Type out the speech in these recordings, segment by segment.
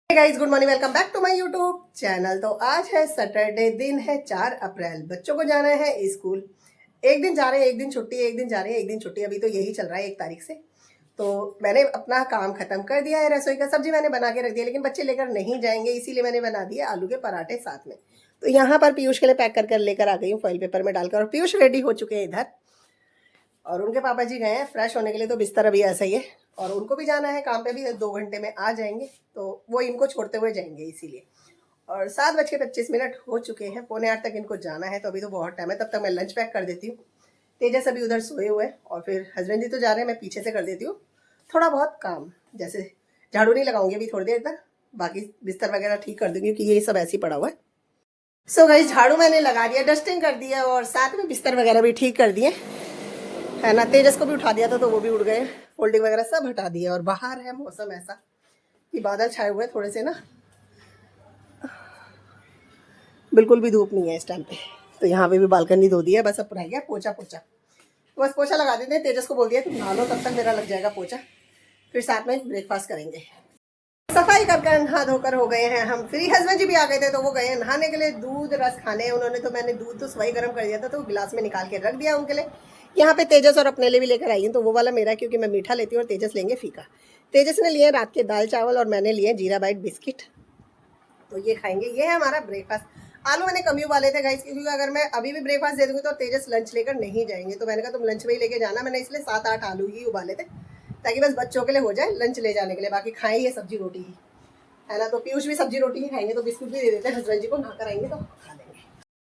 Guys, good morning, welcome back to my YouTube channel. तो आज है सैटरडे, दिन है 4 अप्रैल। बच्चों को जाना है स्कूल। एक दिन जा रहे हैं, एक दिन छुट्टी, एक दिन जा रहे हैं, एक दिन छुट्टी। अभी तो यही चल रहा है 1 तारीख से। तो मैंने अपना काम खत्म कर दिया है। रसोई का सब्जी मैंने बना के रख दिया, लेकिन बच्चे लेकर नहीं जाएंगे, इसीलिए मैंने बना दिए आलू के पराठे साथ में। तो यहाँ पर पीयूष के लिए पैक कर लेकर आ गई हूँ फॉइल पेपर में डालकर। और पीयूष रेडी हो चुके हैं इधर, और उनके पापा जी गए हैं फ्रेश होने के लिए। तो बिस्तर अभी ऐसा ही है, और उनको भी जाना है काम पे, भी 2 घंटे में आ जाएंगे। तो वो इनको छोड़ते हुए जाएंगे इसीलिए। और 7:25 हो चुके हैं, 7:45 तक इनको जाना है। तो अभी तो बहुत टाइम है, तब तक मैं लंच पैक कर देती हूँ। तेजस अभी उधर सोए हुए हैं, और फिर हस्बैंड जी तो जा रहे हैं, मैं पीछे से कर देती हूँ थोड़ा बहुत काम। जैसे झाड़ू नहीं लगाऊंगी अभी थोड़ी देर तक, बाकी बिस्तर वगैरह ठीक कर दूंगी, क्योंकि ये सब ऐसे ही पड़ा हुआ है। सो गाइस, झाड़ू मैंने लगा दिया, डस्टिंग कर दिया, और साथ में बिस्तर वगैरह भी ठीक कर दिए है ना। तेजस को भी उठा दिया था, तो वो भी उठ गए। फोल्डिंग वगैरह सब हटा दिया। और बाहर है मौसम ऐसा कि बादल छाए हुए थोड़े से ना, बिल्कुल भी धूप नहीं है इस टाइम पे। तो यहाँ पे भी बालकनी धो दी है, बस अब रह गया पोछा। तो बस पोछा लगा देते हैं। तेजस को बोल दिया तुम नहा लो, तब तक मेरा लग जाएगा पोछा, फिर साथ में ब्रेकफास्ट करेंगे। सफाई कर नहा धोकर हो गए हैं हम फ्री। हस्बैंड जी भी आ गए थे, तो वो गए नहाने के लिए दूध रस खाने उन्होंने। तो मैंने दूध तो सवाई गर्म कर दिया था, तो गिलास में निकाल के रख दिया उनके लिए। यहाँ पे तेजस और अपने लिए भी लेकर आई हूँ। तो वो वाला मेरा, क्योंकि मैं मीठा लेती हूँ और तेजस लेंगे फीका। तेजस ने लिए रात के दाल चावल, और मैंने लिए जीरा बाइट बिस्किट। तो ये खाएंगे, ये है हमारा ब्रेकफास्ट। आलू मैंने कम ही उबाले थे गाइस, क्योंकि अगर मैं अभी भी ब्रेकफास्ट दे दूँगी तो तेजस लंच लेकर नहीं जाएंगे। तो मैंने कहा तुम लंच में ही लेके जाना। मैंने इसलिए 7-8 आलू ही उबाले थे, ताकि बस बच्चों के लिए हो जाए लंच ले जाने के लिए। बाकी खाएं ये सब्जी रोटी ही है ना। तो पीयूष भी सब्जी रोटी ही खाएंगे, तो बिस्कुट भी दे देते हैं हस्बैंड जी को, नहाकर आएंगे तो खा लेंगे।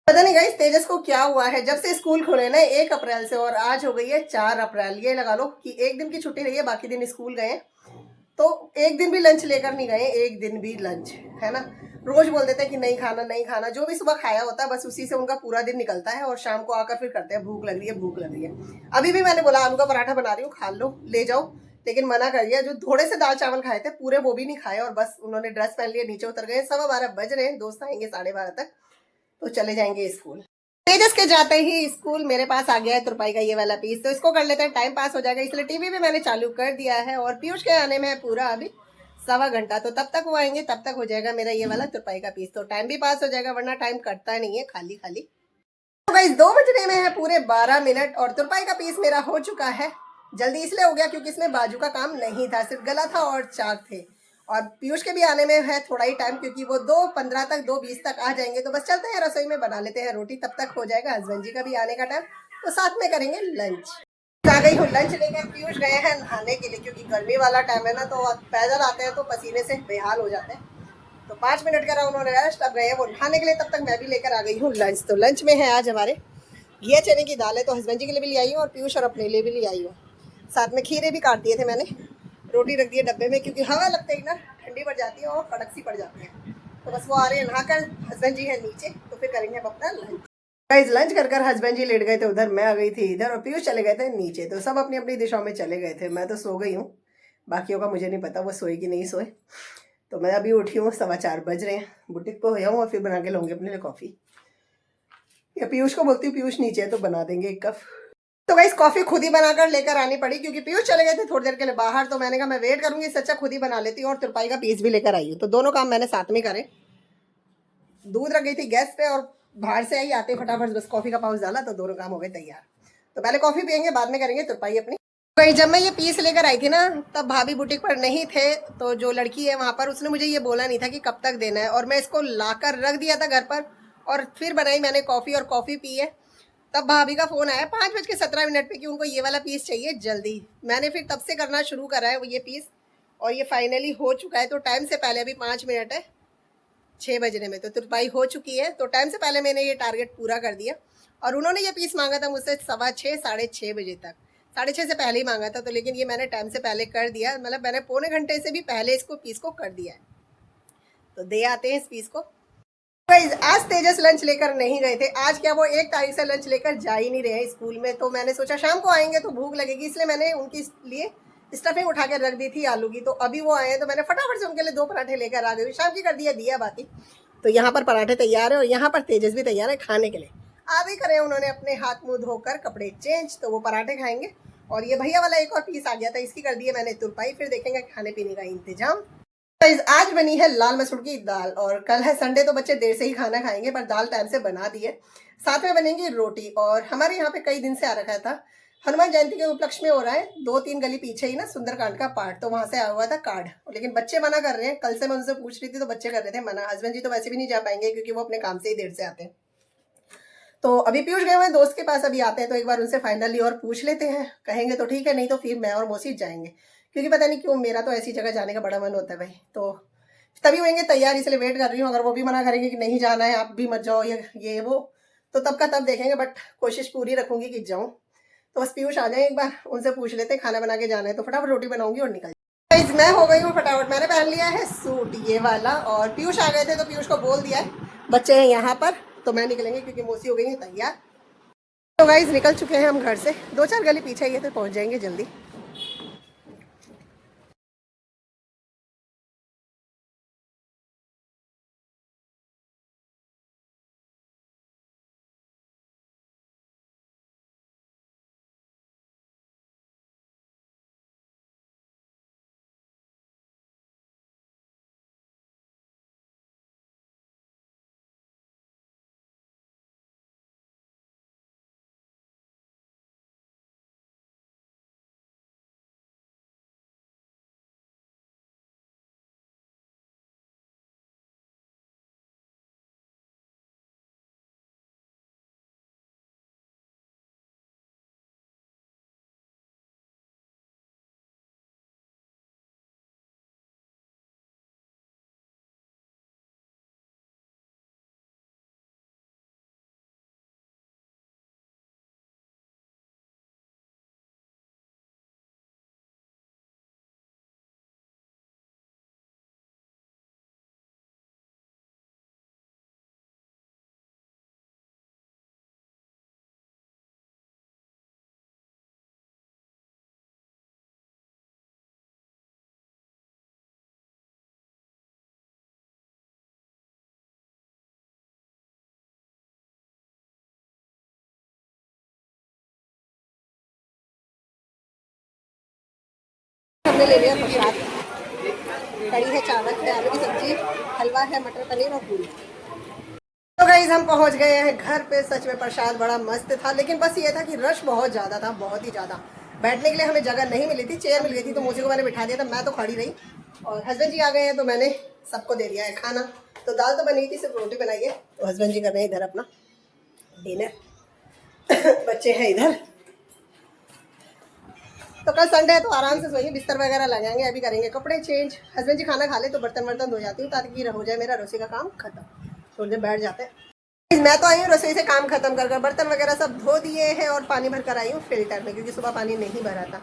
पता नहीं गाइस तेजस को क्या हुआ है, जब से स्कूल खुले ना 1 अप्रैल से, और आज हो गई है 4 अप्रैल। ये लगा लो कि एक दिन की छुट्टी रही है, बाकी दिन स्कूल गए। तो एक दिन भी लंच लेकर नहीं गए, एक दिन भी लंच है ना। रोज बोल देते हैं कि नहीं खाना नहीं खाना, जो भी सुबह खाया होता है बस उसी से उनका पूरा दिन निकलता है। और शाम को आकर फिर करते हैं भूख लग रही है, भूख लग रही है। अभी भी मैंने बोला आलू का पराठा बना रही हूँ, खा लो ले जाओ, लेकिन मना कर दिया। जो थोड़े से दाल चावल खाए थे पूरे, वो भी नहीं खाए, और बस उन्होंने ड्रेस पहन लिया, नीचे उतर गए। 12:15 बज रहे हैं, दोस्त आएंगे 12:30 तक, तो चले जाएंगे स्कूल। तेजस के जाते ही स्कूल मेरे पास आ गया है तुरपाई का ये वाला पीस, तो इसको कर लेते हैं, टाइम पास हो जाएगा। इसलिए टीवी भी मैंने चालू कर दिया है। और पीयूष के आने में है पूरा अभी 1.25 घंटा, तो तब तक वो आएंगे, तब तक हो जाएगा मेरा ये वाला तुरपाई का पीस। तो टाइम भी पास हो जाएगा, वरना टाइम कटता नहीं है खाली खाली। तो गाइस 2 बजने में है पूरे 12 मिनट, और तुरपाई का पीस मेरा हो चुका है। जल्दी इसलिए हो गया क्योंकि इसमें बाजू का काम नहीं था, सिर्फ गला था और चाक थे। और पीयूष के भी आने में है थोड़ा ही टाइम, क्योंकि वो 2:15 तक 2:20 तक आ जाएंगे। तो बस चलते हैं रसोई में, बना लेते हैं रोटी, तब तक हो जाएगा हस्बैंड जी का भी आने का टाइम, तो साथ में करेंगे लंच। आ गई हूँ लंच लेकर। पीयूष गए हैं नहाने के लिए, क्योंकि गर्मी वाला टाइम है ना, तो पैदल आते हैं तो पसीने से बेहाल हो जाते हैं। तो 5 मिनट करा उन्होंने रेस्ट, अब गए हैं वो नहाने के लिए। तब तक मैं भी लेकर आ गई हूँ लंच। तो लंच में है आज हमारे घिया चने की दाल है, तो हस्बैंड जी के लिए भी ले आई हूँ, और पीयूष और अपने लिए भी ले आई हूँ। साथ में खीरे भी काट दिए थे मैंने, रोटी रख दी है डब्बे में, क्योंकि हवा लगते ही ना ठंडी पड़ जाती है और कड़क सी पड़ जाती है। तो बस वो आ रहे हैं नहाकर, हस्बैंड जी है नीचे, तो फिर करेंगे हम अपना लंच। गाइस लंच कर हस्बैंड जी लेट गए थे उधर, मैं आ गई थी इधर, और पीयूष चले गए थे नीचे। तो सब अपनी अपनी दिशाओं में चले गए थे, मैं तो सो गई हूँ। बाकियों का मुझे नहीं पता वो सोए कि नहीं सोए। तो मैं अभी उठी हूँ, 4:15 बज रहे हैं। बुटीक पे हो हूँ, और फिर बना के लाऊंगी अपने लिए कॉफ़ी, या पीयूष को बोलती हूँ पीयूष नीचे है तो बना देंगे 1 कप। तो गाइस कॉफ़ी खुद ही बनाकर लेकर आनी पड़ी, क्योंकि पीयूष चले गए थे थोड़ी देर के लिए बाहर। तो मैंने कहा मैं वेट करूंगी, इससे अच्छा खुद ही बना लेती हूँ। और तुरपाई का पीस भी लेकर आई हूँ, तो दोनों काम मैंने साथ में करे। दूध रख गई थी गैस पे, और बाहर से आई आते फटाफट बस कॉफ़ी का पाउच डाला, तो दोनों काम हो गए तैयार। तो पहले कॉफ़ी पियेंगे, बाद में करेंगे तुरपाई अपनी। भाई जब मैं ये पीस लेकर आई थी ना, तब भाभी बुटीक पर नहीं थे। तो जो लड़की है वहाँ पर, उसने मुझे ये बोला नहीं था कि कब तक देना है, और मैं इसको लाकर रख दिया था घर पर, और फिर बनाई मैंने कॉफ़ी, और कॉफ़ी पी है। तब भाभी का फ़ोन आया 5:17 पे कि उनको ये वाला पीस चाहिए जल्दी। मैंने फिर तब से करना शुरू करा है वो ये पीस, और ये फाइनली हो चुका है। तो टाइम से पहले, अभी 5 मिनट है 6 बजने में, तो तुरपाई हो चुकी है। तो टाइम से पहले मैंने ये टारगेट पूरा कर दिया। और उन्होंने ये पीस मांगा था मुझसे 6:15 6:30 बजे तक, 6:30 से पहले ही मांगा था। तो लेकिन ये मैंने टाइम से पहले कर दिया, मतलब मैंने पौने घंटे से भी पहले इसको पीस को कर दिया है। तो दे आते हैं इस पीस को। आज तेजस लंच लेकर नहीं गए थे। आज क्या वो 1 तारीख से लंच लेकर जा ही नहीं रहे हैं स्कूल में। तो मैंने सोचा शाम को आएंगे तो भूख लगेगी, इसलिए मैंने उनके लिए स्टफिंग उठा के रख दी थी आलू की। तो अभी वो आए हैं, तो मैंने फटाफट से उनके लिए 2 पराठे लेकर आ गई। शाम की कर दिया दिया बाती। तो यहाँ पर पराठे तैयार है, और यहाँ पर तेजस भी तैयार है खाने के लिए। आधे करे उन्होंने अपने हाथ मुँह धोकर कपड़े चेंज, तो वो पराठे खाएंगे। और ये भैया वाला एक और पीस आ गया था, इसकी कर दिए मैंने तुरपाई। फिर देखेंगे खाने पीने का इंतजाम। गाइस आज बनी है लाल मसूर की दाल और कल है संडे तो बच्चे देर से ही खाना खाएंगे पर दाल टाइम से बना दी है। साथ में बनेगी रोटी और हमारे यहाँ पे कई दिन से आ रखा था हनुमान जयंती के उपलक्ष्य में हो रहा है 2-3 गली पीछे ही ना सुंदरकांड का पाठ, तो वहां से आया हुआ था कार्ड, लेकिन बच्चे मना कर रहे हैं। कल से मैं उनसे पूछ रही थी तो बच्चे कर रहे थे मना। हस्बैंड जी तो वैसे भी नहीं जा पाएंगे क्योंकि वो अपने काम से ही देर से आते हैं। तो अभी पीयूष गए हुए हैं दोस्त के पास, अभी आते हैं तो एक बार उनसे फाइनली और पूछ लेते हैं, कहेंगे तो ठीक है, नहीं तो फिर मैं और मौसी जाएंगे। क्योंकि पता नहीं क्यों मेरा तो ऐसी जगह जाने का बड़ा मन होता है भाई, तो तभी होंगे तैयार, इसलिए वेट कर रही हूँ। अगर वो भी मना करेंगे कि नहीं जाना है आप भी मत जाओ ये वो, तो तब का तब देखेंगे, बट कोशिश पूरी रखूंगी कि जाऊँ। तो बस पीयूष आ जाए एक बार, उनसे पूछ लेते हैं खाना बना के जाना है तो फटाफट रोटी बनाऊंगी और निकल। मैं हो गई हूँ फटाफट, मैंने पहन लिया है सूट ये वाला और पीयूष आ गए थे तो पीयूष को बोल दिया है बच्चे हैं यहाँ पर तो मैं निकलेंगे क्योंकि मौसी हो गई है तैयार। तो गाइस निकल चुके हैं हम घर से, 2-4 गली पीछे ही है तो पहुंच जाएंगे जल्दी। हमने ले लिया प्रसाद, कड़ी है, चावल है, आलू की सब्जी, हलवा है, मटर पनीर और पूरी। तो गाइस हम पहुंच गए हैं घर पे। सच में प्रसाद बड़ा मस्त था, लेकिन बस ये था कि रश बहुत ज़्यादा था, बहुत ही ज़्यादा। बैठने के लिए हमें जगह नहीं मिली थी, चेयर मिल गई थी तो मौसी को मैंने बिठा दिया था, मैं तो खड़ी रही। और हस्बैंड जी आ गए हैं तो मैंने सबको दे दिया है खाना। तो दाल तो बनी थी, सिर्फ रोटी बनाई है। तो हस्बैंड जी कर रहे हैं इधर अपना डिनर बच्चे हैं इधर। तो कल संडे है तो आराम से सोएंगे, बिस्तर वगैरह लगाएंगे, अभी करेंगे कपड़े चेंज। हस्बैंड जी खाना खा ले तो बर्तन वर्तन धो जाती हूँ ताकि हो जाए मेरा रसोई का काम खत्म, थोड़ी देर बैठ जाते हैं। मैं तो आई हूँ रसोई से काम खत्म कर बर्तन वगैरह सब धो दिए हैं और पानी भर कर आई हूँ फिल्टर में, क्योंकि सुबह पानी नहीं भरा था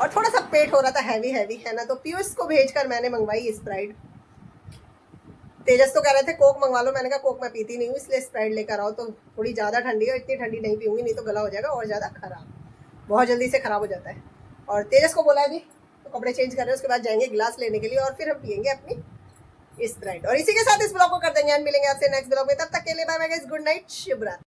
और थोड़ा सा पेट हो रहा था हैवी हैवी, है ना। तो पीयूष को भेजकर मैंने मंगवाई स्प्राइट। तेजस तो कह रहे थे कोक मंगवा लो, मैंने कहा कोक मैं पीती नहीं हूँ, इसलिए स्प्राइट लेकर आओ। तो थोड़ी ज़्यादा ठंडी है, इतनी ठंडी नहीं पीऊँगी नहीं तो गला हो जाएगा और ज़्यादा खराब, बहुत जल्दी से ख़राब हो जाता है। और तेजस को बोला है भी तो कपड़े चेंज कर रहे हैं, उसके बाद जाएंगे गिलास लेने के लिए और फिर हम पियेंगे अपनी स्प्राइट। और इसी के साथ इस ब्लॉग को कर देंगे एंड मिलेंगे आपसे नेक्स्ट ब्लॉग में। तब तक के लिए bye bye guys, good night, शुभ रात्रि।